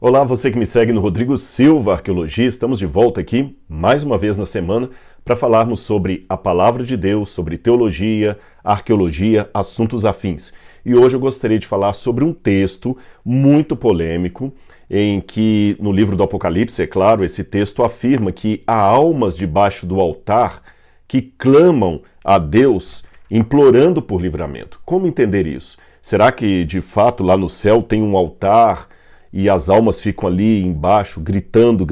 Olá, você que me segue no Rodrigo Silva Arqueologia. Estamos de volta aqui, mais uma vez na semana, para falarmos sobre a Palavra de Deus, sobre teologia, arqueologia, assuntos afins. E hoje eu gostaria de falar sobre um texto muito polêmico, em que, no livro do Apocalipse, é claro, esse texto afirma que há almas debaixo do altar que clamam a Deus, implorando por livramento. Como entender isso? Será que, de fato, lá no céu tem um altar e as almas ficam ali embaixo gritando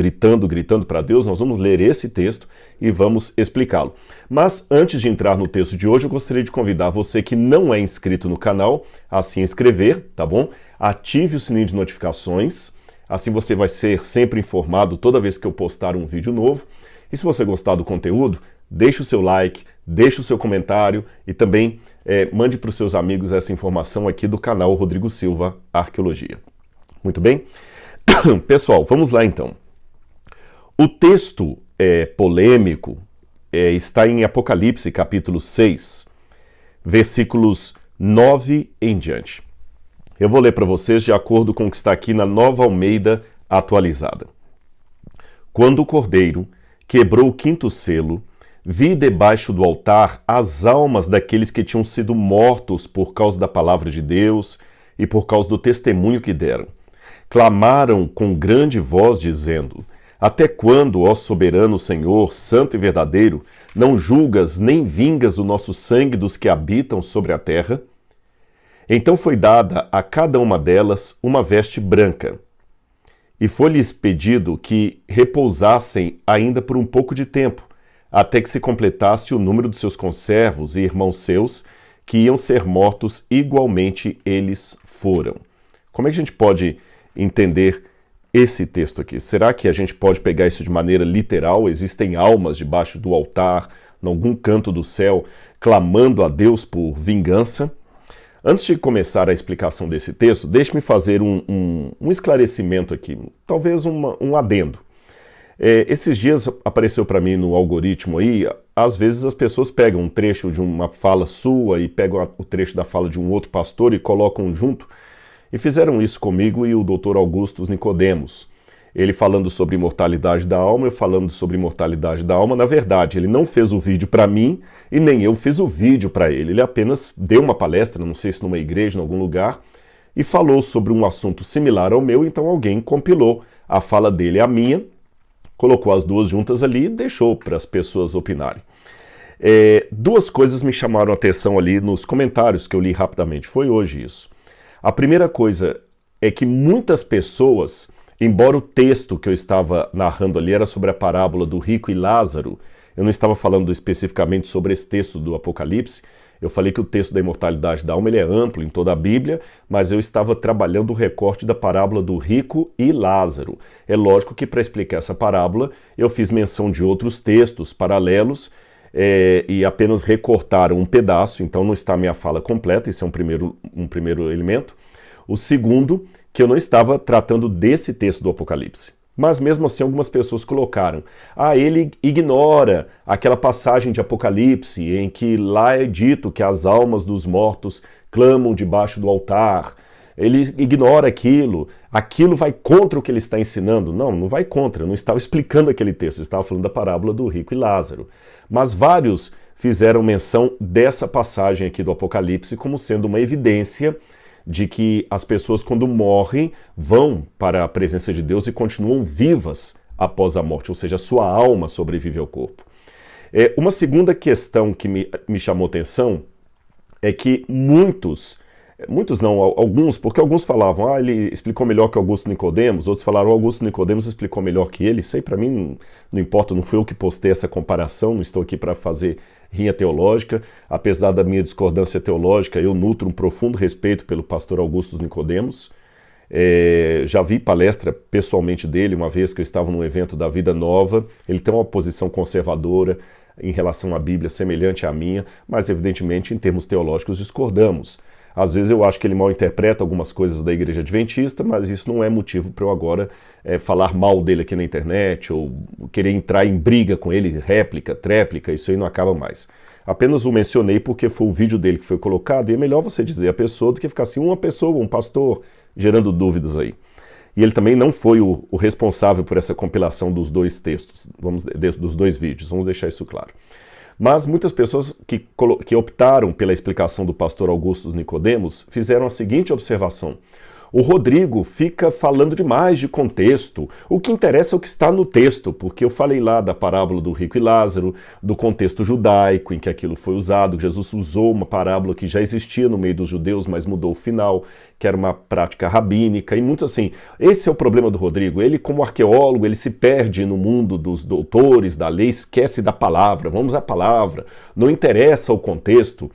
para Deus? Nós vamos ler esse texto e vamos explicá-lo. Mas antes de entrar no texto de hoje, eu gostaria de convidar você que não é inscrito no canal a se inscrever, tá bom? Ative o sininho de notificações, assim você vai ser sempre informado toda vez que eu postar um vídeo novo. E se você gostar do conteúdo, deixe o seu like, deixe o seu comentário e também mande para os seus amigos essa informação aqui do canal Rodrigo Silva Arqueologia. Muito bem? Pessoal, vamos lá então. O texto polêmico está em Apocalipse capítulo 6, versículos 9 em diante. Eu vou ler para vocês de acordo com o que está aqui na Nova Almeida atualizada. Quando o Cordeiro quebrou o quinto selo, vi debaixo do altar as almas daqueles que tinham sido mortos por causa da palavra de Deus e por causa do testemunho que deram. Clamaram com grande voz, dizendo: Até quando, ó soberano Senhor, santo e verdadeiro, não julgas nem vingas o nosso sangue dos que habitam sobre a terra? Então foi dada a cada uma delas uma veste branca, e foi-lhes pedido que repousassem ainda por um pouco de tempo, até que se completasse o número de seus conservos e irmãos seus, que iam ser mortos igualmente eles foram. Como é que a gente pode entender esse texto aqui? Será que a gente pode pegar isso de maneira literal? Existem almas debaixo do altar, em algum canto do céu, clamando a Deus por vingança? Antes de começar a explicação desse texto, deixe-me fazer um esclarecimento aqui, talvez um adendo. Esses dias apareceu para mim no algoritmo aí, às vezes as pessoas pegam um trecho de uma fala sua e pegam o trecho da fala de um outro pastor e colocam junto. E fizeram isso comigo e o Dr. Augustus Nicodemos. Ele falando sobre imortalidade da alma, eu falando sobre imortalidade da alma. Na verdade, ele não fez o vídeo para mim e nem eu fiz o vídeo para ele. Ele apenas deu uma palestra, não sei se numa igreja, em algum lugar, e falou sobre um assunto similar ao meu, então alguém compilou a fala dele e a minha, colocou as duas juntas ali e deixou para as pessoas opinarem. Duas coisas me chamaram a atenção ali nos comentários que eu li rapidamente. Foi hoje isso. A primeira coisa é que muitas pessoas, embora o texto que eu estava narrando ali era sobre a parábola do rico e Lázaro, eu não estava falando especificamente sobre esse texto do Apocalipse, eu falei que o texto da imortalidade da alma ele é amplo em toda a Bíblia, mas eu estava trabalhando o recorte da parábola do rico e Lázaro. É lógico que para explicar essa parábola eu fiz menção de outros textos paralelos, e apenas recortaram um pedaço, então não está a minha fala completa, isso é um primeiro elemento. O segundo, que eu não estava tratando desse texto do Apocalipse. Mas mesmo assim algumas pessoas colocaram: ele ignora aquela passagem de Apocalipse em que lá é dito que as almas dos mortos clamam debaixo do altar. Ele ignora aquilo vai contra o que ele está ensinando. Não vai contra, eu não estava explicando aquele texto, eu estava falando da parábola do rico e Lázaro. Mas vários fizeram menção dessa passagem aqui do Apocalipse como sendo uma evidência de que as pessoas quando morrem vão para a presença de Deus e continuam vivas após a morte, ou seja, a sua alma sobrevive ao corpo. Uma segunda questão que me chamou atenção é que alguns, porque alguns falavam, ele explicou melhor que Augusto Nicodemos, outros falaram, Augusto Nicodemos explicou melhor que ele. Isso aí para mim não importa, não fui eu que postei essa comparação, não estou aqui para fazer rinha teológica, apesar da minha discordância teológica, eu nutro um profundo respeito pelo pastor Augusto Nicodemos. Já vi palestra pessoalmente dele, uma vez que eu estava num evento da Vida Nova, ele tem uma posição conservadora em relação à Bíblia semelhante à minha, mas evidentemente em termos teológicos discordamos. Às vezes eu acho que ele mal interpreta algumas coisas da Igreja Adventista, mas isso não é motivo para eu agora falar mal dele aqui na internet ou querer entrar em briga com ele, réplica, tréplica, isso aí não acaba mais. Apenas o mencionei porque foi o vídeo dele que foi colocado e é melhor você dizer a pessoa do que ficar assim, uma pessoa, um pastor, gerando dúvidas aí. e ele também não foi o responsável por essa compilação dos dois textos, dos dois vídeos, vamos deixar isso claro. Mas muitas pessoas que optaram pela explicação do pastor Augusto Nicodemos fizeram a seguinte observação: o Rodrigo fica falando demais de contexto. O que interessa é o que está no texto, porque eu falei lá da parábola do rico e Lázaro, do contexto judaico em que aquilo foi usado. Jesus usou uma parábola que já existia no meio dos judeus, mas mudou o final, que era uma prática rabínica, e muito assim. Esse é o problema do Rodrigo. Ele, como arqueólogo, ele se perde no mundo dos doutores da lei, esquece da palavra. Vamos à palavra, não interessa o contexto.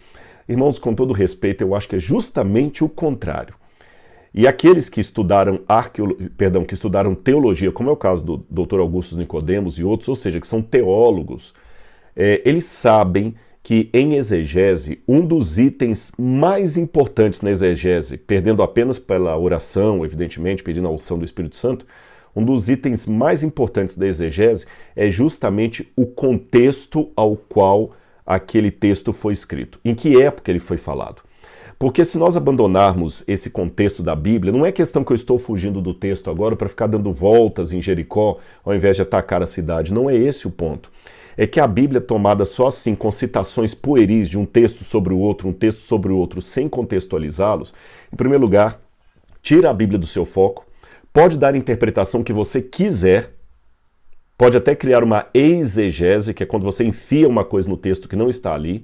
Irmãos, com todo respeito, eu acho que é justamente o contrário. E aqueles que estudaram que estudaram teologia, como é o caso do Dr. Augusto Nicodemos e outros, ou seja, que são teólogos, eles sabem que em exegese, um dos itens mais importantes na exegese, perdendo apenas pela oração, evidentemente, pedindo a unção do Espírito Santo, um dos itens mais importantes da exegese é justamente o contexto ao qual aquele texto foi escrito, em que época ele foi falado. Porque se nós abandonarmos esse contexto da Bíblia, não é questão que eu estou fugindo do texto agora para ficar dando voltas em Jericó ao invés de atacar a cidade. Não é esse o ponto. É que a Bíblia tomada só assim, com citações pueris de um texto sobre o outro, sem contextualizá-los, em primeiro lugar, tira a Bíblia do seu foco, pode dar a interpretação que você quiser, pode até criar uma exegese, que é quando você enfia uma coisa no texto que não está ali,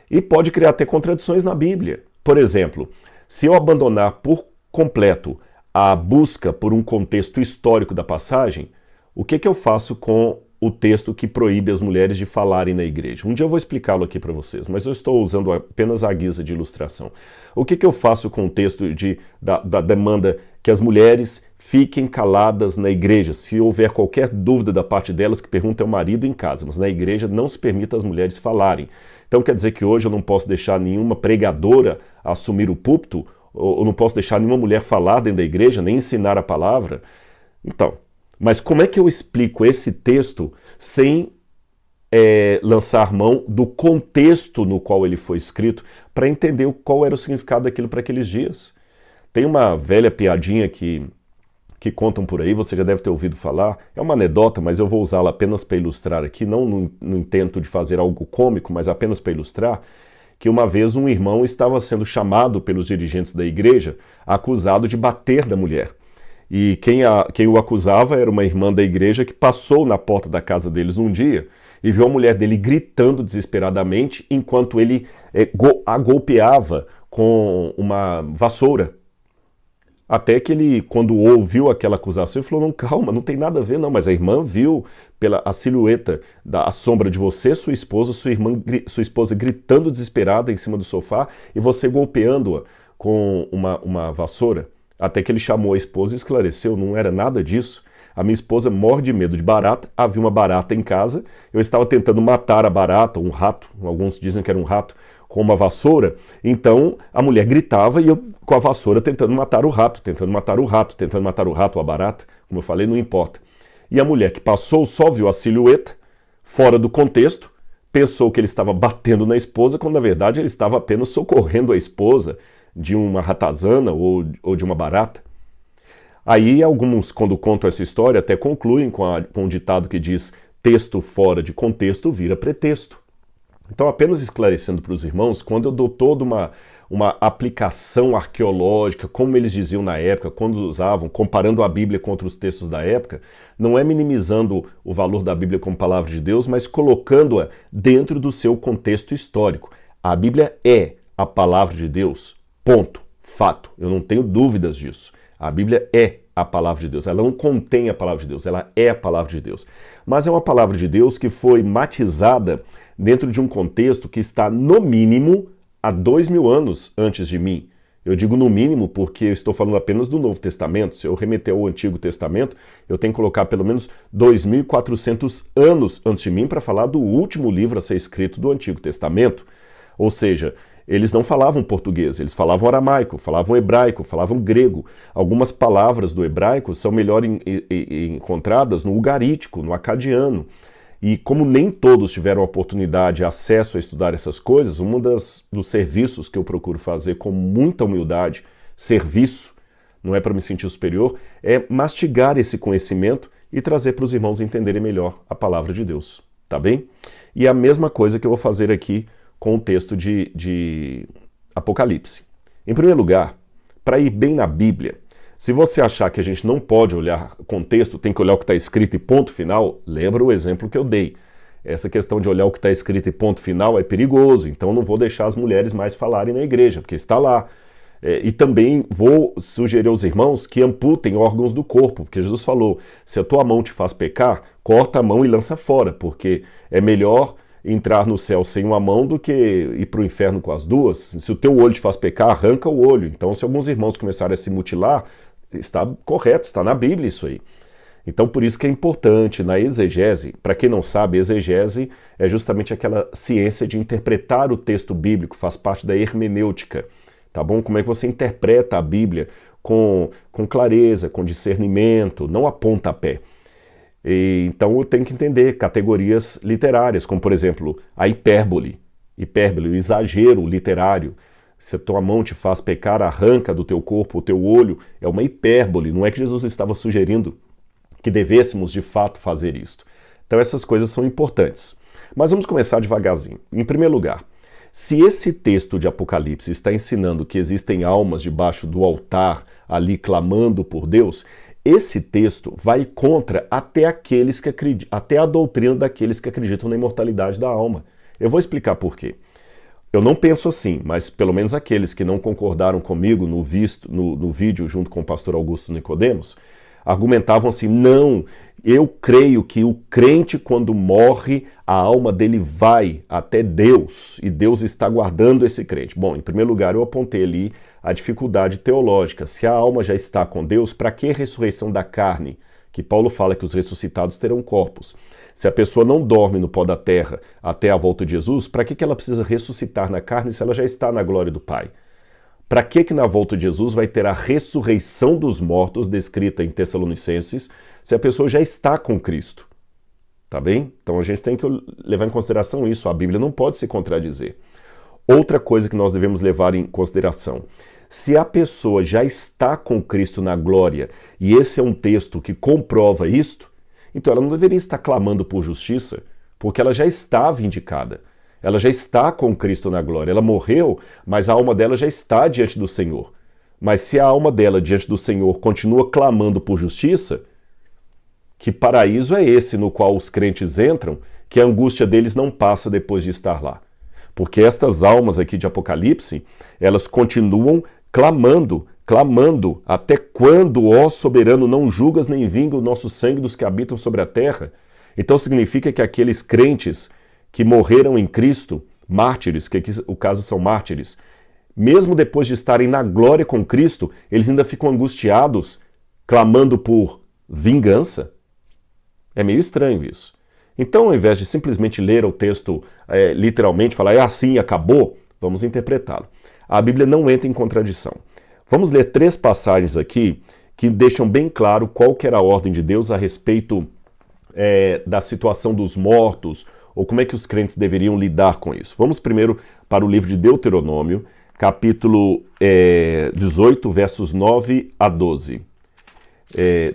e pode criar até contradições na Bíblia. Por exemplo, se eu abandonar por completo a busca por um contexto histórico da passagem, o que eu faço com o texto que proíbe as mulheres de falarem na igreja? Um dia eu vou explicá-lo aqui para vocês, mas eu estou usando apenas a guisa de ilustração. O que eu faço com o texto da demanda que as mulheres fiquem caladas na igreja? Se houver qualquer dúvida da parte delas, que pergunte ao marido em casa, mas na igreja não se permite as mulheres falarem. Então quer dizer que hoje eu não posso deixar nenhuma pregadora assumir o púlpito, ou não posso deixar nenhuma mulher falar dentro da igreja, nem ensinar a palavra? Então, mas como é que eu explico esse texto sem lançar mão do contexto no qual ele foi escrito para entender qual era o significado daquilo para aqueles dias? Tem uma velha piadinha que contam por aí, você já deve ter ouvido falar, é uma anedota, mas eu vou usá-la apenas para ilustrar aqui, não no intento de fazer algo cômico, mas apenas para ilustrar, que uma vez um irmão estava sendo chamado pelos dirigentes da igreja, acusado de bater da mulher. E quem o acusava era uma irmã da igreja que passou na porta da casa deles um dia e viu a mulher dele gritando desesperadamente enquanto ele a golpeava com uma vassoura. Até que ele, quando ouviu aquela acusação, ele falou: não, calma, não tem nada a ver não, mas a irmã viu a silhueta, a sombra de você, sua esposa gritando desesperada em cima do sofá e você golpeando-a com uma vassoura. Até que ele chamou a esposa e esclareceu: não era nada disso. A minha esposa morre de medo de barata, havia uma barata em casa, eu estava tentando matar a barata, um rato, alguns dizem que era um rato, com uma vassoura, então a mulher gritava e eu com a vassoura tentando matar o rato, ou a barata, como eu falei, não importa. E a mulher que passou só viu a silhueta, fora do contexto, pensou que ele estava batendo na esposa, quando na verdade ele estava apenas socorrendo a esposa de uma ratazana ou de uma barata. Aí alguns, quando contam essa história, até concluem com um ditado que diz: texto fora de contexto vira pretexto. Então, apenas esclarecendo para os irmãos, quando eu dou toda uma aplicação arqueológica, como eles diziam na época, quando usavam, comparando a Bíblia com outros textos da época, não é minimizando o valor da Bíblia como palavra de Deus, mas colocando-a dentro do seu contexto histórico. A Bíblia é a palavra de Deus, ponto, fato, eu não tenho dúvidas disso. A Bíblia é a palavra de Deus, ela não contém a palavra de Deus, ela é a palavra de Deus. Mas é uma palavra de Deus que foi matizada dentro de um contexto que está, no mínimo, há 2000 anos antes de mim. Eu digo no mínimo porque eu estou falando apenas do Novo Testamento. Se eu remeter ao Antigo Testamento, eu tenho que colocar pelo menos 2400 anos antes de mim para falar do último livro a ser escrito do Antigo Testamento. Ou seja, eles não falavam português, eles falavam aramaico, falavam hebraico, falavam grego. Algumas palavras do hebraico são melhor encontradas no ugarítico, no acadiano. E como nem todos tiveram oportunidade, acesso a estudar essas coisas, dos serviços que eu procuro fazer com muita humildade, serviço, não é para me sentir superior, é mastigar esse conhecimento e trazer para os irmãos entenderem melhor a palavra de Deus, tá bem? E a mesma coisa que eu vou fazer aqui com o texto de Apocalipse. Em primeiro lugar, para ir bem na Bíblia, se você achar que a gente não pode olhar contexto, tem que olhar o que está escrito e ponto final, lembra o exemplo que eu dei. Essa questão de olhar o que está escrito e ponto final é perigoso, então não vou deixar as mulheres mais falarem na igreja, porque está lá. E também vou sugerir aos irmãos que amputem órgãos do corpo, porque Jesus falou, se a tua mão te faz pecar, corta a mão e lança fora, porque é melhor entrar no céu sem uma mão do que ir para o inferno com as duas. Se o teu olho te faz pecar, arranca o olho. Então, se alguns irmãos começarem a se mutilar, está correto, está na Bíblia isso aí. Então, por isso que é importante na exegese, para quem não sabe, exegese é justamente aquela ciência de interpretar o texto bíblico, faz parte da hermenêutica, tá bom? Como é que você interpreta a Bíblia com clareza, com discernimento, não a pontapé. Então eu tenho que entender categorias literárias, como por exemplo a hipérbole, o exagero literário. Se a tua mão te faz pecar, arranca do teu corpo o teu olho, é uma hipérbole, não é que Jesus estava sugerindo que devêssemos de fato fazer isto. Então essas coisas são importantes. Mas vamos começar devagarzinho. Em primeiro lugar, se esse texto de Apocalipse está ensinando que existem almas debaixo do altar ali clamando por Deus, esse texto vai contra até aqueles que até a doutrina daqueles que acreditam na imortalidade da alma. Eu vou explicar por quê. Eu não penso assim, mas pelo menos aqueles que não concordaram comigo no vídeo junto com o pastor Augusto Nicodemos, argumentavam assim, não, eu creio que o crente quando morre, a alma dele vai até Deus, e Deus está guardando esse crente. Bom, em primeiro lugar eu apontei ali a dificuldade teológica. Se a alma já está com Deus, para que ressurreição da carne? Que Paulo fala que os ressuscitados terão corpos. Se a pessoa não dorme no pó da terra até a volta de Jesus, para que ela precisa ressuscitar na carne se ela já está na glória do Pai? Para que na volta de Jesus vai ter a ressurreição dos mortos descrita em Tessalonicenses se a pessoa já está com Cristo? Tá bem? Então a gente tem que levar em consideração isso. A Bíblia não pode se contradizer. Outra coisa que nós devemos levar em consideração. Se a pessoa já está com Cristo na glória, e esse é um texto que comprova isto, então ela não deveria estar clamando por justiça, porque ela já está vindicada. Ela já está com Cristo na glória. Ela morreu, mas a alma dela já está diante do Senhor. Mas se a alma dela diante do Senhor continua clamando por justiça, que paraíso é esse no qual os crentes entram, que a angústia deles não passa depois de estar lá? Porque estas almas aqui de Apocalipse, elas continuam clamando, até quando, ó soberano, não julgas nem vinga o nosso sangue dos que habitam sobre a terra? Então significa que aqueles crentes que morreram em Cristo, mártires, que aqui o caso são mártires, mesmo depois de estarem na glória com Cristo, eles ainda ficam angustiados, clamando por vingança? É meio estranho isso. Então, ao invés de simplesmente ler o texto literalmente, falar, é assim, acabou, vamos interpretá-lo. A Bíblia não entra em contradição. Vamos ler 3 passagens aqui que deixam bem claro qual que era a ordem de Deus a respeito da situação dos mortos, ou como é que os crentes deveriam lidar com isso. Vamos primeiro para o livro de Deuteronômio, capítulo 18, versos 9 a 12.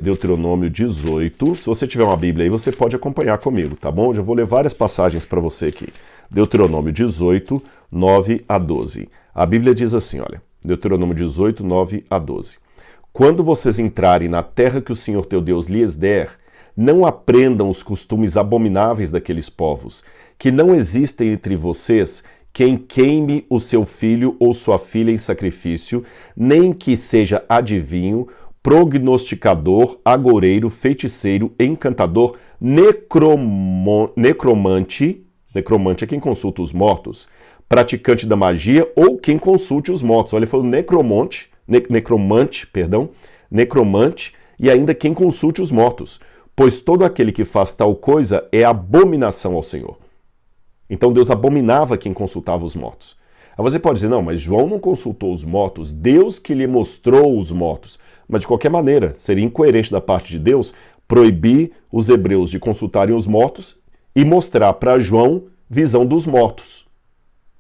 Deuteronômio 18. Se você tiver uma Bíblia aí, você pode acompanhar comigo, tá bom? Eu já vou ler várias passagens para você aqui. Deuteronômio 18, 9 a 12. A Bíblia diz assim, olha, Deuteronômio 18, 9 a 12. Quando vocês entrarem na terra que o Senhor teu Deus lhes der, não aprendam os costumes abomináveis daqueles povos, que não existem entre vocês quem queime o seu filho ou sua filha em sacrifício, nem que seja adivinho, prognosticador, agoureiro, feiticeiro, encantador, necromante é quem consulta os mortos, praticante da magia ou quem consulte os mortos. Olha, ele falou necromante, e ainda quem consulte os mortos, pois todo aquele que faz tal coisa é abominação ao Senhor. Então Deus abominava quem consultava os mortos. Aí você pode dizer, não, mas João não consultou os mortos, Deus que lhe mostrou os mortos. Mas de qualquer maneira, seria incoerente da parte de Deus proibir os hebreus de consultarem os mortos e mostrar para João visão dos mortos.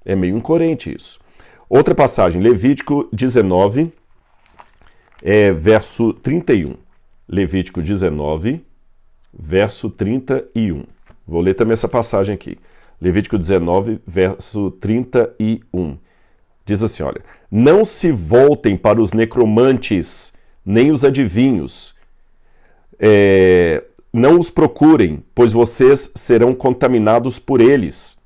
É meio incoerente isso. Outra passagem, Levítico 19, verso 31. Levítico 19, verso 31. Vou ler também essa passagem aqui. Levítico 19, verso 31. Diz assim, olha: não se voltem para os necromantes, nem os adivinhos. Não os procurem, pois vocês serão contaminados por eles.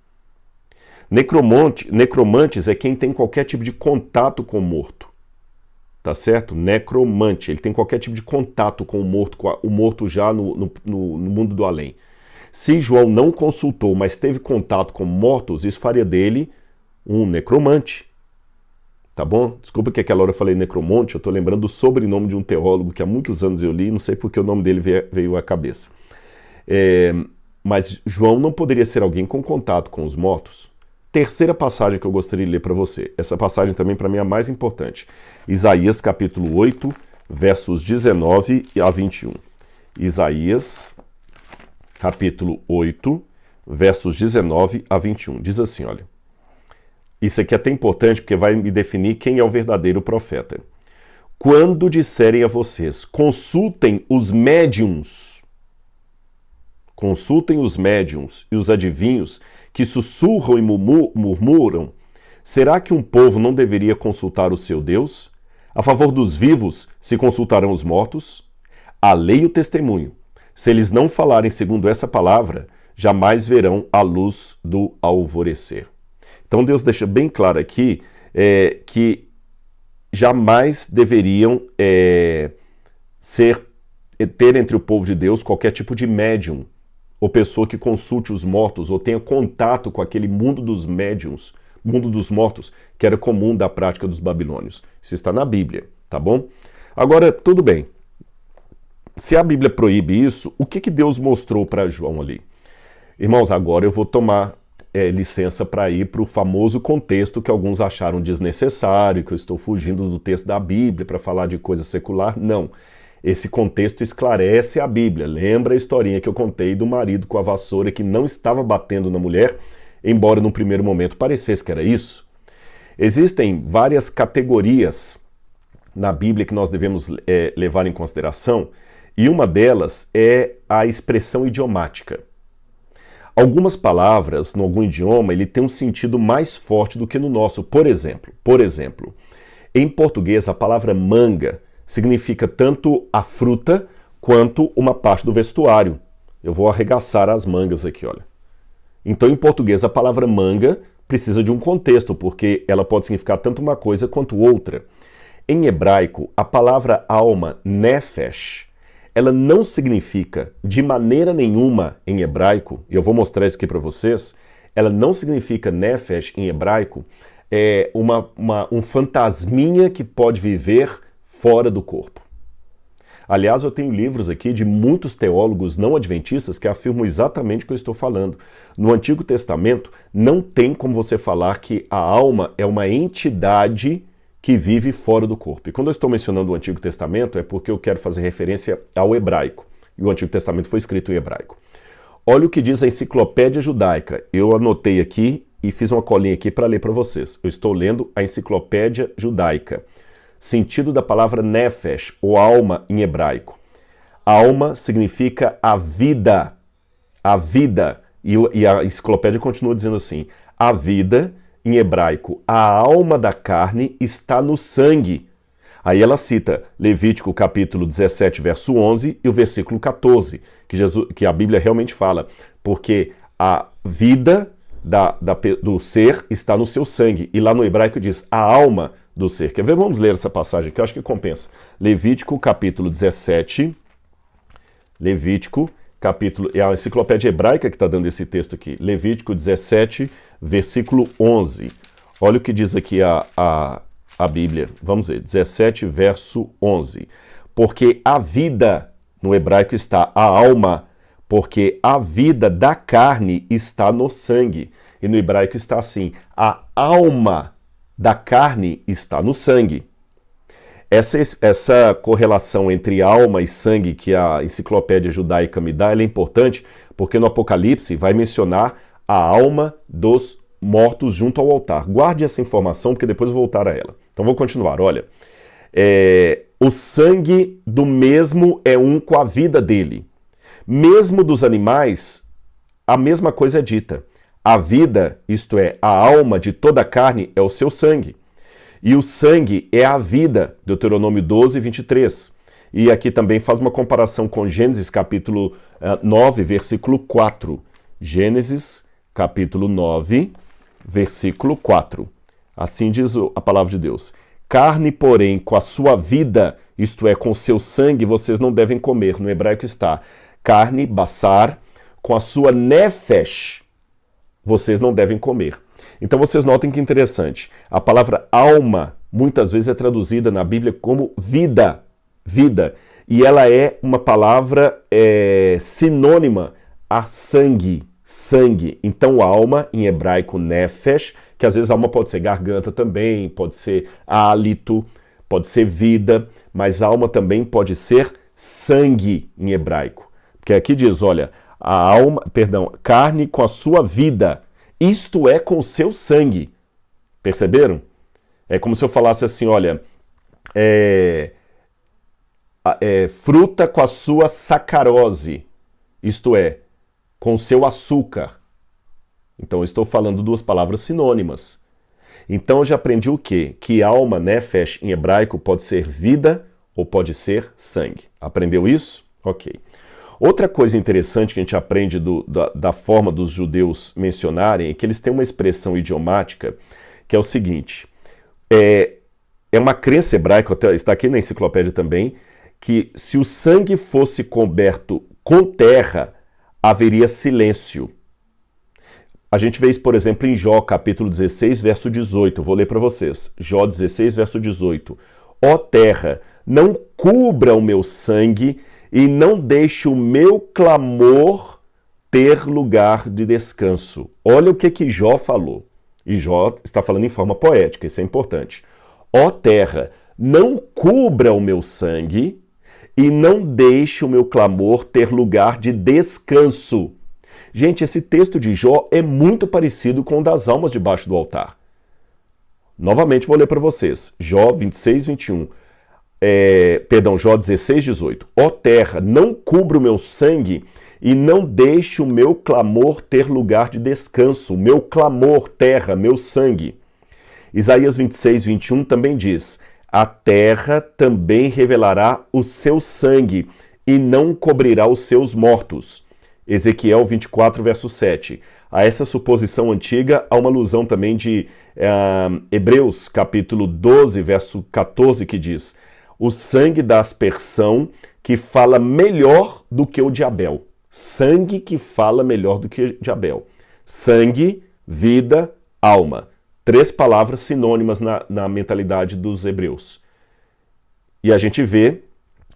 Necromantes é quem tem qualquer tipo de contato com o morto. Tá certo? Necromante, ele tem qualquer tipo de contato com o morto já no mundo do além. Se João não consultou, mas teve contato com mortos, isso faria dele um necromante. Tá bom? Desculpa que aquela hora eu falei necromante, eu estou lembrando do sobrenome de um teólogo que há muitos anos eu li, não sei porque o nome dele veio à cabeça. Mas João não poderia ser alguém com contato com os mortos? Terceira passagem que eu gostaria de ler para você. Essa passagem também para mim é a mais importante. Isaías capítulo 8, versos 19 a 21. Isaías capítulo 8, versos 19 a 21. Diz assim, olha. Isso aqui é até importante porque vai me definir quem é o verdadeiro profeta. Quando disserem a vocês, consultem os médiuns e os adivinhos que sussurram e murmuram, será que um povo não deveria consultar o seu Deus? A favor dos vivos se consultarão os mortos? A lei e o testemunho, se eles não falarem segundo essa palavra, jamais verão a luz do alvorecer. Então Deus deixa bem claro aqui que jamais deveriam ter entre o povo de Deus qualquer tipo de médium, ou pessoa que consulte os mortos, ou tenha contato com aquele mundo dos médiums, mundo dos mortos, que era comum da prática dos babilônios. Isso está na Bíblia, tá bom? Agora, tudo bem. Se a Bíblia proíbe isso, o que Deus mostrou para João ali? Irmãos, agora eu vou tomar licença para ir para o famoso contexto que alguns acharam desnecessário, que eu estou fugindo do texto da Bíblia para falar de coisa secular. Não. Esse contexto esclarece a Bíblia. Lembra a historinha que eu contei do marido com a vassoura que não estava batendo na mulher, embora no primeiro momento parecesse que era isso? Existem várias categorias na Bíblia que nós devemos levar em consideração, e uma delas é a expressão idiomática. Algumas palavras, em algum idioma, ele tem um sentido mais forte do que no nosso. Por exemplo, em português, a palavra manga significa tanto a fruta quanto uma parte do vestuário. Eu vou arregaçar as mangas aqui, olha. Então, em português, a palavra manga precisa de um contexto, porque ela pode significar tanto uma coisa quanto outra. Em hebraico, a palavra alma, nefesh, ela não significa de maneira nenhuma em hebraico, e eu vou mostrar isso aqui para vocês, ela não significa nefesh em hebraico, um fantasminha que pode viver fora do corpo. Aliás, eu tenho livros aqui de muitos teólogos não adventistas que afirmam exatamente o que eu estou falando. No Antigo Testamento, não tem como você falar que a alma é uma entidade que vive fora do corpo. E quando eu estou mencionando o Antigo Testamento, é porque eu quero fazer referência ao hebraico. E o Antigo Testamento foi escrito em hebraico. Olha o que diz a Enciclopédia Judaica. Eu anotei aqui e fiz uma colinha aqui para ler para vocês. Eu estou lendo a Enciclopédia Judaica. Sentido da palavra nefesh, ou alma em hebraico. Alma significa a vida. A vida. E a enciclopédia continua dizendo assim: a vida, em hebraico, a alma da carne está no sangue. Aí ela cita Levítico capítulo 17, verso 11 e o versículo 14, que a Bíblia realmente fala, porque a vida do ser está no seu sangue. E lá no hebraico diz a alma do ser. Quer ver? Vamos ler essa passagem aqui, eu acho que compensa. Levítico capítulo 17, é a enciclopédia hebraica que está dando esse texto aqui. Levítico 17, versículo 11. Olha o que diz aqui a Bíblia. Vamos ver, 17, verso 11. Porque a vida, no hebraico está a alma, porque a vida da carne está no sangue. E no hebraico está assim, a alma da carne está no sangue. Essa correlação entre alma e sangue que a enciclopédia judaica me dá, ela é importante porque no Apocalipse vai mencionar a alma dos mortos junto ao altar. Guarde essa informação porque depois eu vou voltar a ela. Então vou continuar, olha. O sangue do mesmo é um com a vida dele. Mesmo dos animais, a mesma coisa é dita. A vida, isto é, a alma de toda a carne, é o seu sangue. E o sangue é a vida, Deuteronômio 12, 23. E aqui também faz uma comparação com Gênesis capítulo 9, versículo 4. Gênesis capítulo 9, versículo 4. Assim diz a palavra de Deus. Carne, porém, com a sua vida, isto é, com o seu sangue, vocês não devem comer. No hebraico está carne, basar, com a sua nefesh, vocês não devem comer. Então vocês notem que interessante. A palavra alma, muitas vezes é traduzida na Bíblia como vida. Vida. E ela é uma palavra sinônima a sangue. Sangue. Então alma, em hebraico, nefesh, que às vezes alma pode ser garganta também, pode ser hálito, pode ser vida, mas alma também pode ser sangue em hebraico. Porque aqui diz, olha, carne com a sua vida, isto é, com o seu sangue. Perceberam? É como se eu falasse assim, olha, fruta com a sua sacarose, isto é, com o seu açúcar. Então eu estou falando duas palavras sinônimas. Então eu já aprendi o quê? Que alma, nefesh, em hebraico, pode ser vida ou pode ser sangue. Aprendeu isso? Ok. Outra coisa interessante que a gente aprende da forma dos judeus mencionarem é que eles têm uma expressão idiomática que é o seguinte, é uma crença hebraica, está aqui na enciclopédia também, que se o sangue fosse coberto com terra, haveria silêncio. A gente vê isso, por exemplo, em Jó, capítulo 16, verso 18. Vou ler para vocês. Jó 16, verso 18. Ó terra, não cubra o meu sangue e não deixe o meu clamor ter lugar de descanso. Olha o que Jó falou. E Jó está falando em forma poética, isso é importante. Ó terra, não cubra o meu sangue e não deixe o meu clamor ter lugar de descanso. Gente, esse texto de Jó é muito parecido com o das almas debaixo do altar. Novamente vou ler para vocês. Jó 26, 21. Jó 16, 18. Ó terra, não cubra o meu sangue e não deixe o meu clamor ter lugar de descanso. Meu clamor, terra, meu sangue. Isaías 26, 21 também diz, a terra também revelará o seu sangue e não cobrirá os seus mortos. Ezequiel 24, verso 7. A essa suposição antiga há uma alusão também de Hebreus, capítulo 12, verso 14, que diz, o sangue da aspersão que fala melhor do que o de Abel. Sangue que fala melhor do que o de Abel. Sangue, vida, alma. 3 palavras sinônimas na mentalidade dos hebreus. E a gente vê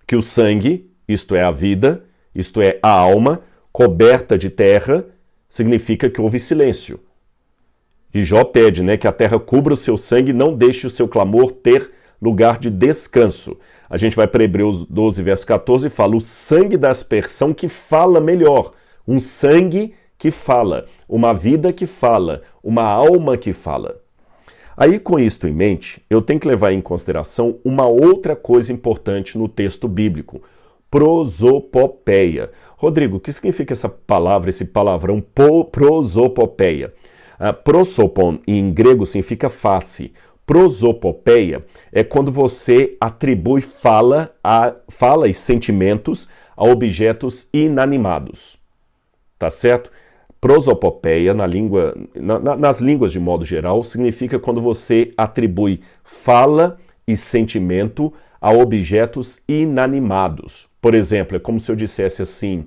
que o sangue, isto é a vida, isto é a alma, coberta de terra, significa que houve silêncio. E Jó pede, que a terra cubra o seu sangue e não deixe o seu clamor ter lugar de descanso. A gente vai para Hebreus 12, verso 14 e fala, o sangue da aspersão que fala melhor. Um sangue que fala, uma vida que fala, uma alma que fala. Aí, com isto em mente, eu tenho que levar em consideração uma outra coisa importante no texto bíblico, prosopopeia. Rodrigo, o que significa essa palavra, esse palavrão prosopopeia? Prosopon, em grego, significa face. Prosopopeia é quando você atribui fala e sentimentos a objetos inanimados. Tá certo? Prosopopeia, nas línguas de modo geral, significa quando você atribui fala e sentimento a objetos inanimados. Por exemplo, é como se eu dissesse assim,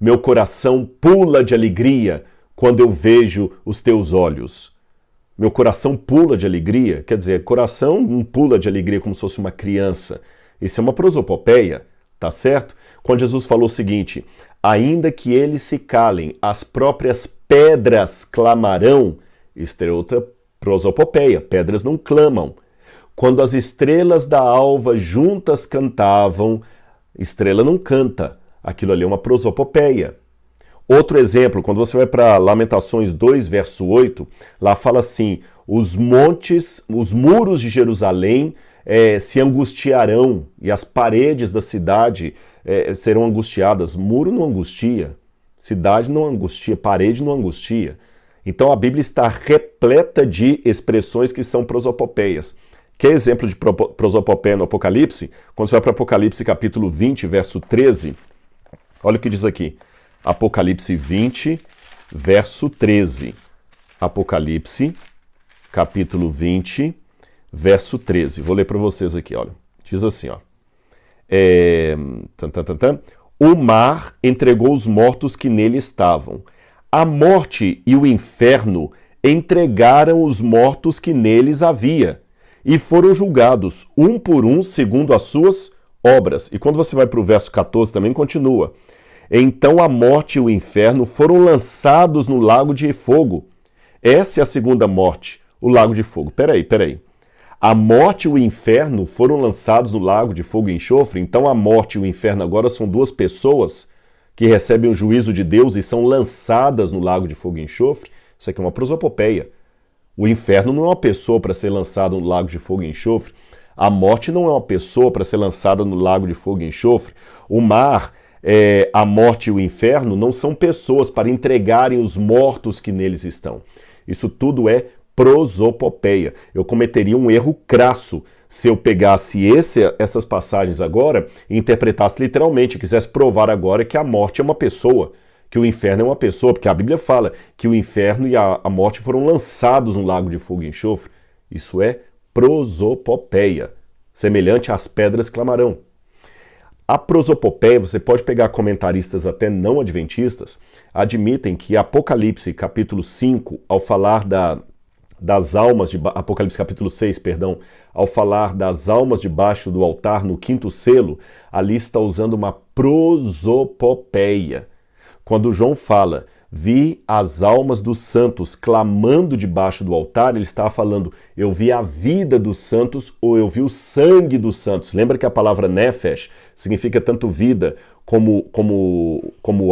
meu coração pula de alegria quando eu vejo os teus olhos. Meu coração pula de alegria, quer dizer, coração não pula de alegria como se fosse uma criança. Isso é uma prosopopeia, tá certo? Quando Jesus falou o seguinte, ainda que eles se calem, as próprias pedras clamarão, isto é outra prosopopeia, pedras não clamam. Quando as estrelas da alva juntas cantavam, estrela não canta, aquilo ali é uma prosopopeia. Outro exemplo, quando você vai para Lamentações 2, verso 8, lá fala assim, os muros de Jerusalém se angustiarão e as paredes da cidade serão angustiadas. Muro não angustia, cidade não angustia, parede não angustia. Então a Bíblia está repleta de expressões que são prosopopeias. Quer exemplo de prosopopeia no Apocalipse? Quando você vai para Apocalipse capítulo 20, verso 13, olha o que diz aqui. Apocalipse 20, verso 13. Apocalipse, capítulo 20, verso 13. Vou ler para vocês aqui, olha. Diz assim, ó. O mar entregou os mortos que nele estavam. A morte e o inferno entregaram os mortos que neles havia, e foram julgados, um por um, segundo as suas obras. E quando você vai para o verso 14, também continua. Então a morte e o inferno foram lançados no lago de fogo. Essa é a segunda morte, o lago de fogo. Peraí. A morte e o inferno foram lançados no lago de fogo e enxofre. Então a morte e o inferno agora são duas pessoas que recebem o juízo de Deus e são lançadas no lago de fogo e enxofre. Isso aqui é uma prosopopeia. O inferno não é uma pessoa para ser lançada no lago de fogo e enxofre. A morte não é uma pessoa para ser lançada no lago de fogo e enxofre. O mar, a morte e o inferno não são pessoas para entregarem os mortos que neles estão. Isso tudo é prosopopeia. Eu cometeria um erro crasso se eu pegasse essas passagens agora e interpretasse literalmente, quisesse provar agora que a morte é uma pessoa, que o inferno é uma pessoa, porque a Bíblia fala que o inferno e a morte foram lançados no lago de fogo e enxofre. Isso é prosopopeia, semelhante às pedras clamarão. A prosopopeia, você pode pegar comentaristas até não adventistas, admitem que Apocalipse capítulo 5, ao falar das almas, Apocalipse capítulo 6, perdão, ao falar das almas debaixo do altar no quinto selo, ali está usando uma prosopopeia. Quando João fala, vi as almas dos santos clamando debaixo do altar, ele estava falando, eu vi a vida dos santos ou eu vi o sangue dos santos. Lembra que a palavra nefesh significa tanto vida como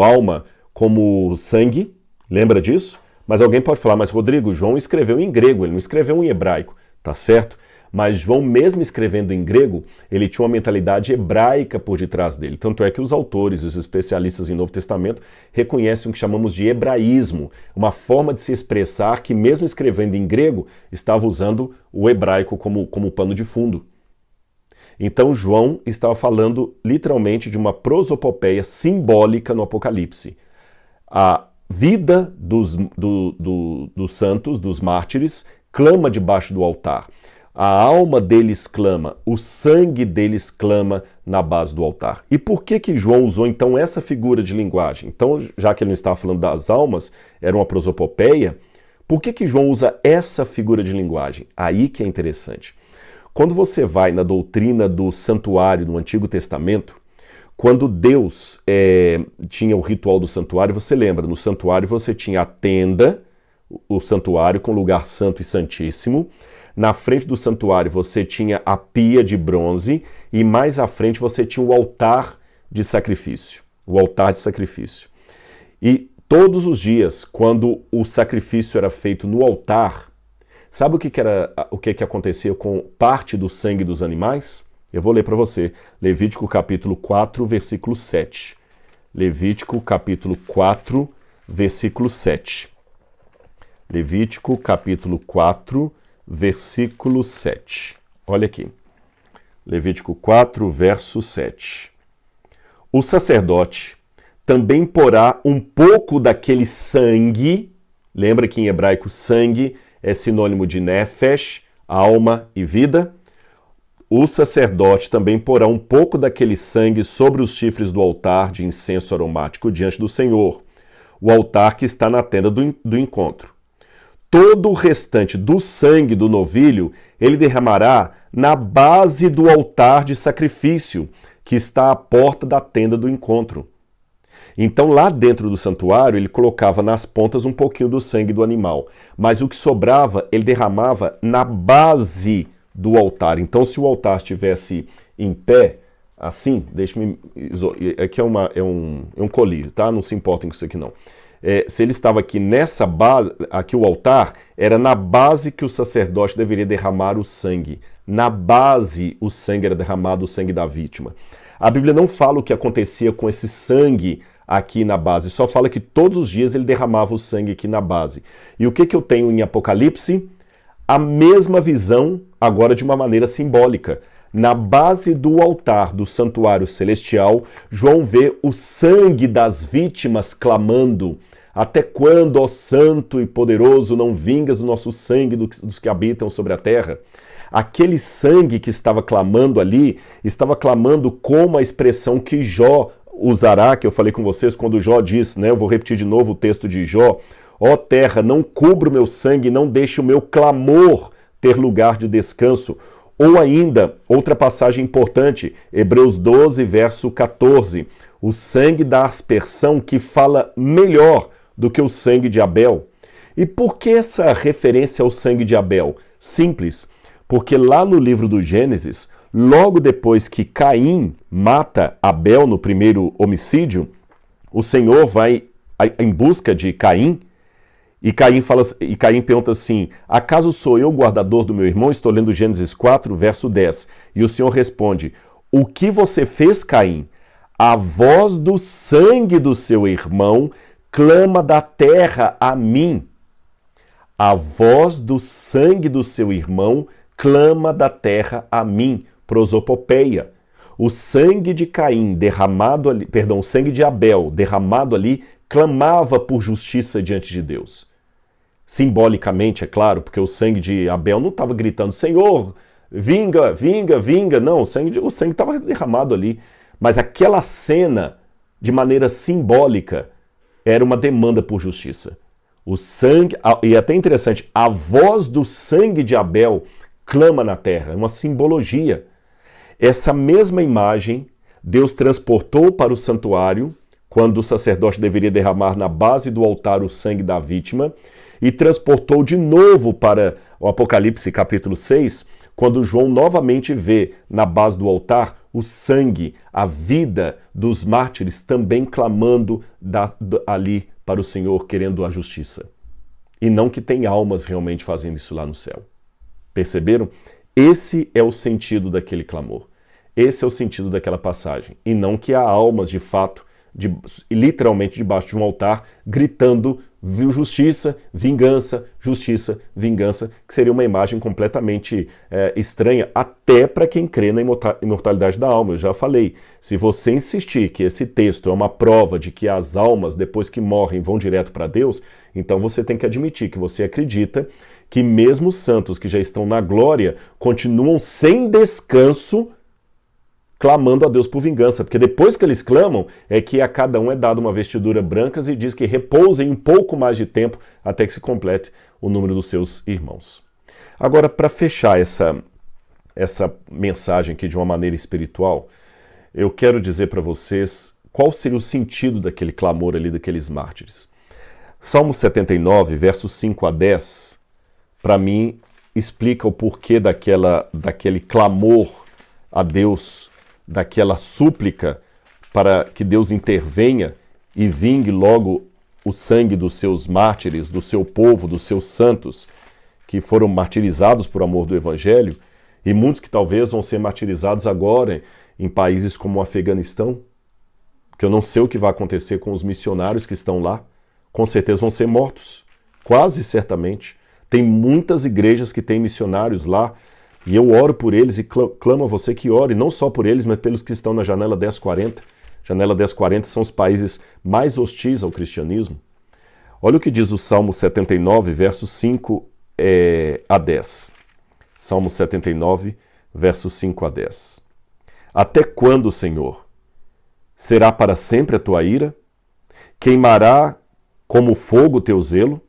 alma, como sangue? Lembra disso? Mas alguém pode falar, mas Rodrigo, João escreveu em grego, ele não escreveu em hebraico, tá certo? Mas João, mesmo escrevendo em grego, ele tinha uma mentalidade hebraica por detrás dele. Tanto é que os autores e os especialistas em Novo Testamento reconhecem o que chamamos de hebraísmo, uma forma de se expressar que, mesmo escrevendo em grego, estava usando o hebraico como pano de fundo. Então João estava falando literalmente de uma prosopopeia simbólica no Apocalipse. A vida dos santos, dos mártires, clama debaixo do altar. A alma deles clama, o sangue deles clama na base do altar. E por que João usou então essa figura de linguagem? Então, já que ele não estava falando das almas, era uma prosopopeia, por que João usa essa figura de linguagem? Aí que é interessante. Quando você vai na doutrina do santuário no Antigo Testamento, quando Deus tinha o ritual do santuário, você lembra, no santuário você tinha a tenda, o santuário com lugar santo e santíssimo. Na frente do santuário você tinha a pia de bronze e mais à frente você tinha o altar de sacrifício. O altar de sacrifício. E todos os dias, quando o sacrifício era feito no altar, sabe o que acontecia com parte do sangue dos animais? Eu vou ler para você. Levítico capítulo 4, versículo 7. Levítico capítulo 4, versículo 7. Levítico capítulo 4, versículo 7. Olha aqui. Levítico 4, verso 7. O sacerdote também porá um pouco daquele sangue. Lembra que em hebraico sangue é sinônimo de nefesh, alma e vida? O sacerdote também porá um pouco daquele sangue sobre os chifres do altar de incenso aromático diante do Senhor, o altar que está na tenda do encontro. Todo o restante do sangue do novilho ele derramará na base do altar de sacrifício, que está à porta da tenda do encontro. Então, lá dentro do santuário, ele colocava nas pontas um pouquinho do sangue do animal, mas o que sobrava, ele derramava na base do altar. Então, se o altar estivesse em pé, assim, deixa-me... Aqui é um colírio, tá? Não se importem com isso aqui, não. Se ele estava aqui nessa base, aqui o altar, era na base que o sacerdote deveria derramar o sangue. na base o sangue era derramado, o sangue da vítima. A Bíblia não fala o que acontecia com esse sangue aqui na base, só fala que todos os dias ele derramava o sangue aqui na base. E o que eu tenho em Apocalipse? A mesma visão, agora de uma maneira simbólica. Na base do altar do santuário celestial, João vê o sangue das vítimas clamando: até quando, ó santo e poderoso, não vingas o nosso sangue dos que habitam sobre a terra? Aquele sangue que estava clamando ali, estava clamando como a expressão que Jó usará, que eu falei com vocês quando Jó diz, né? Eu vou repetir de novo o texto de Jó: ó terra, não cubra o meu sangue, não deixe o meu clamor ter lugar de descanso. Ou ainda, outra passagem importante, Hebreus 12, verso 14, o sangue da aspersão que fala melhor do que o sangue de Abel. E por que essa referência ao sangue de Abel? Simples, porque lá no livro do Gênesis, logo depois que Caim mata Abel no primeiro homicídio, o Senhor vai em busca de Caim, e Caim pergunta assim: acaso sou eu o guardador do meu irmão? Estou lendo Gênesis 4, verso 10. E o Senhor responde: o que você fez, Caim? A voz do sangue do seu irmão clama da terra a mim. A voz do sangue do seu irmão clama da terra a mim. Prosopopeia. O sangue de Caim derramado ali, o sangue de Abel derramado ali, clamava por justiça diante de Deus. Simbolicamente, é claro, porque o sangue de Abel não estava gritando: Senhor, vinga, vinga, vinga. Não, o sangue estava derramado ali. Mas aquela cena, de maneira simbólica, era uma demanda por justiça. O sangue, e é até interessante, a voz do sangue de Abel clama na terra, é uma simbologia. Essa mesma imagem Deus transportou para o santuário, quando o sacerdote deveria derramar na base do altar o sangue da vítima, e transportou de novo para o Apocalipse capítulo 6, quando João novamente vê na base do altar o sangue, a vida dos mártires também clamando ali para o Senhor, querendo a justiça. E não que tem almas realmente fazendo isso lá no céu. Perceberam? Esse é o sentido daquele clamor. Esse é o sentido daquela passagem. E não que há almas de fato, literalmente debaixo de um altar, gritando justiça, vingança, justiça, vingança, que seria uma imagem completamente estranha, até para quem crê na imortalidade da alma. Eu já falei, se você insistir que esse texto é uma prova de que as almas, depois que morrem, vão direto para Deus, então você tem que admitir que você acredita que mesmo os santos que já estão na glória continuam sem descanso clamando a Deus por vingança, porque depois que eles clamam, é que a cada um é dado uma vestidura branca e diz que repousem um pouco mais de tempo até que se complete o número dos seus irmãos. Agora, para fechar essa mensagem aqui de uma maneira espiritual, eu quero dizer para vocês qual seria o sentido daquele clamor ali, daqueles mártires. Salmo 79, versos 5 a 10, para mim, explica o porquê daquele clamor a Deus, daquela súplica para que Deus intervenha e vingue logo o sangue dos seus mártires, do seu povo, dos seus santos, que foram martirizados por amor do Evangelho, e muitos que talvez vão ser martirizados agora em países como o Afeganistão, que eu não sei o que vai acontecer com os missionários que estão lá, com certeza vão ser mortos, quase certamente. Tem muitas igrejas que têm missionários lá, e eu oro por eles e clamo a você que ore, não só por eles, mas pelos que estão na janela 1040. Janela 1040 são os países mais hostis ao cristianismo. Olha o que diz o Salmo 79, versos 5 a 10. Salmo 79, versos 5 a 10. Até quando, Senhor? Será para sempre a tua ira? Queimará como fogo o teu zelo?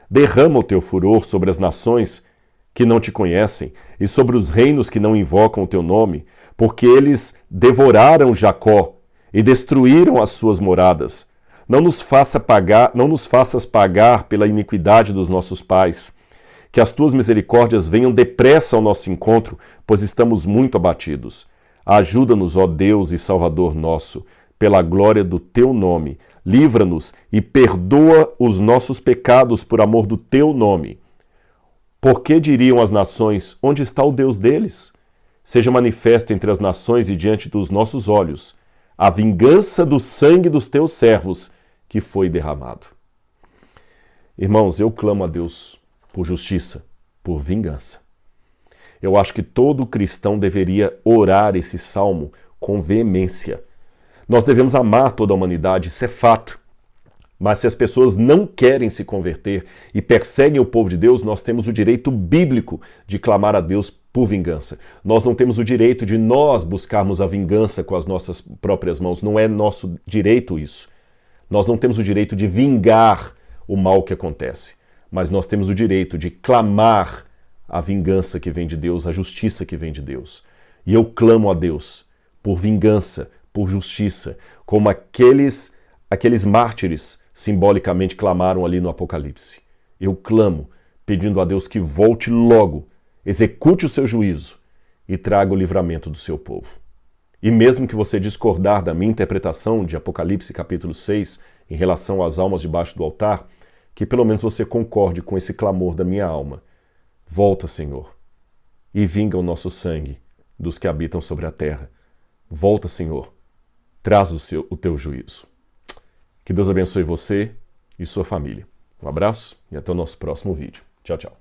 Derrama o teu furor sobre as nações que não te conhecem, e sobre os reinos que não invocam o teu nome, porque eles devoraram Jacó e destruíram as suas moradas. Não nos faças pagar pela iniquidade dos nossos pais. Que as tuas misericórdias venham depressa ao nosso encontro, pois estamos muito abatidos. Ajuda-nos, ó Deus e Salvador nosso, pela glória do teu nome. Livra-nos e perdoa os nossos pecados por amor do teu nome. Por que diriam as nações, onde está o Deus deles? Seja manifesto entre as nações e diante dos nossos olhos a vingança do sangue dos teus servos que foi derramado. Irmãos, eu clamo a Deus por justiça, por vingança. Eu acho que todo cristão deveria orar esse salmo com veemência. Nós devemos amar toda a humanidade, isso é fato. Mas se as pessoas não querem se converter e perseguem o povo de Deus, nós temos o direito bíblico de clamar a Deus por vingança. Nós não temos o direito de nós buscarmos a vingança com as nossas próprias mãos. Não é nosso direito isso. Nós não temos o direito de vingar o mal que acontece. Mas nós temos o direito de clamar a vingança que vem de Deus, a justiça que vem de Deus. E eu clamo a Deus por vingança, por justiça, como aqueles mártires simbolicamente clamaram ali no Apocalipse. Eu clamo, pedindo a Deus que volte logo, execute o seu juízo e traga o livramento do seu povo. E mesmo que você discordar da minha interpretação de Apocalipse capítulo 6 em relação às almas debaixo do altar, que pelo menos você concorde com esse clamor da minha alma. Volta, Senhor, e vinga o nosso sangue dos que habitam sobre a terra. Volta, Senhor, traz o teu juízo. Que Deus abençoe você e sua família. Um abraço e até o nosso próximo vídeo. Tchau, tchau.